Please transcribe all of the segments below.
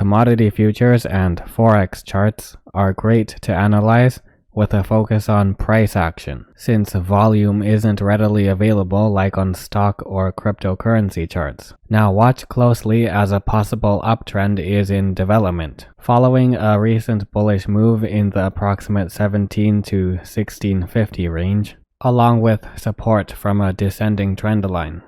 commodity futures and forex charts are great to analyze with a focus on price action, since volume isn't readily available like on stock or cryptocurrency charts. Now watch closely as a possible uptrend is in development, following a recent bullish move in the approximate 17 to 1650 range, along with support from a descending trend line.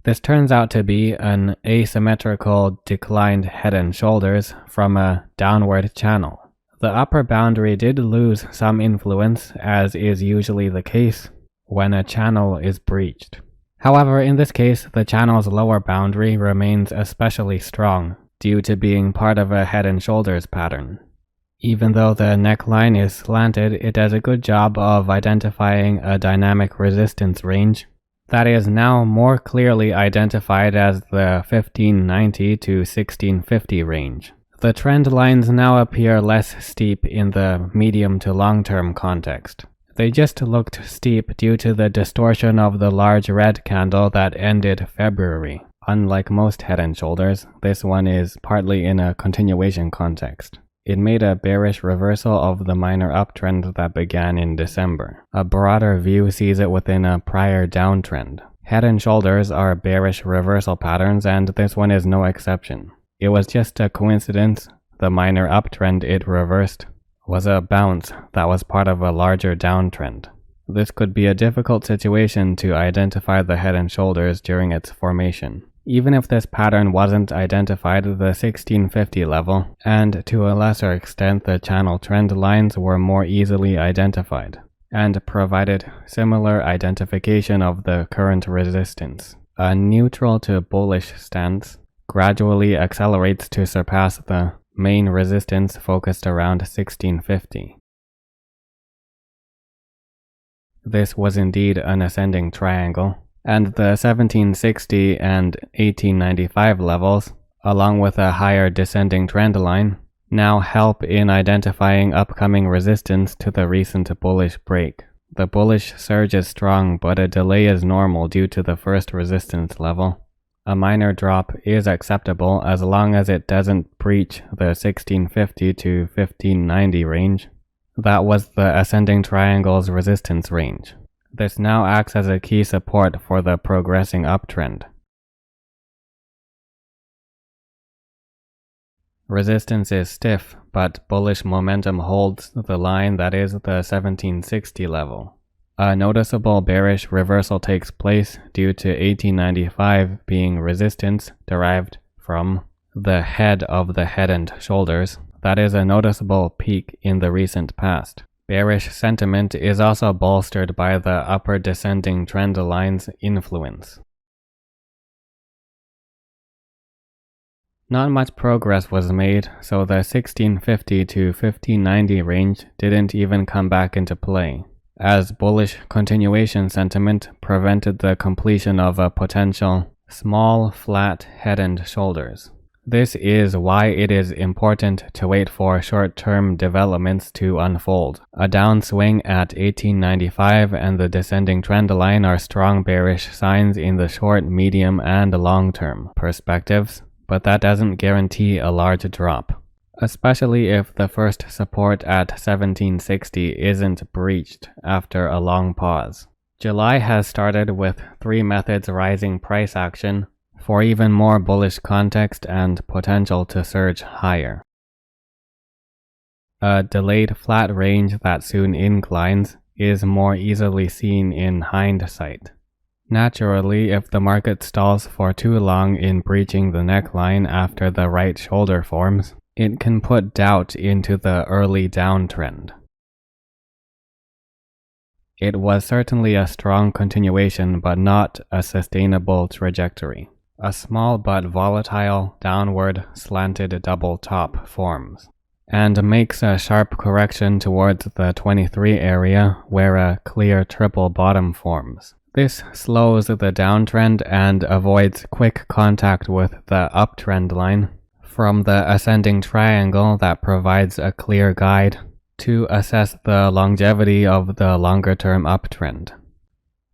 This turns out to be an asymmetrical declined head and shoulders from a downward channel. The upper boundary did lose some influence, as is usually the case when a channel is breached. However, in this case, the channel's lower boundary remains especially strong due to being part of a head and shoulders pattern. Even though the neckline is slanted, it does a good job of identifying a dynamic resistance range that is now more clearly identified as the 1590 to 1650 range. The trend lines now appear less steep in the medium to long-term context. They just looked steep due to the distortion of the large red candle that ended February. Unlike most head and shoulders, this one is partly in a continuation context. It made a bearish reversal of the minor uptrend that began in December. A broader view sees it within a prior downtrend. Head and shoulders are bearish reversal patterns, and this one is no exception. It was just a coincidence. The minor uptrend it reversed was a bounce that was part of a larger downtrend. This could be a difficult situation to identify the head and shoulders during its formation. Even if this pattern wasn't identified, the 1650 level, and to a lesser extent the channel trend lines were more easily identified, and provided similar identification of the current resistance. A neutral to bullish stance gradually accelerates to surpass the main resistance focused around 1650. This was indeed an ascending triangle, and the 1760 and 1895 levels, along with a higher descending trend line, now help in identifying upcoming resistance to the recent bullish break. The bullish surge is strong, but a delay is normal due to the first resistance level. A minor drop is acceptable as long as it doesn't breach the 1650 to 1590 range. That was the ascending triangle's resistance range. This now acts as a key support for the progressing uptrend. Resistance is stiff, but bullish momentum holds the line that is the 1760 level. A noticeable bearish reversal takes place due to 1895 being resistance derived from the head of the head and shoulders. That is a noticeable peak in the recent past. Bearish sentiment is also bolstered by the upper descending trend line's influence. Not much progress was made, so the 1650 to 1590 range didn't even come back into play, as bullish continuation sentiment prevented the completion of a potential small flat head and shoulders. This is why it is important to wait for short-term developments to unfold. A downswing at 1895 and the descending trend line are strong bearish signs in the short, medium, and long-term perspectives, but that doesn't guarantee a large drop, especially if the first support at 1760 isn't breached after a long pause. July has started with 3 methods rising price action, for even more bullish context and potential to surge higher. A delayed flat range that soon inclines is more easily seen in hindsight. Naturally, if the market stalls for too long in breaching the neckline after the right shoulder forms, it can put doubt into the early downtrend. It was certainly a strong continuation, but not a sustainable trajectory. A small but volatile downward slanted double top forms, and makes a sharp correction towards the 23 area where a clear triple bottom forms. This slows the downtrend and avoids quick contact with the uptrend line from the ascending triangle that provides a clear guide to assess the longevity of the longer-term uptrend.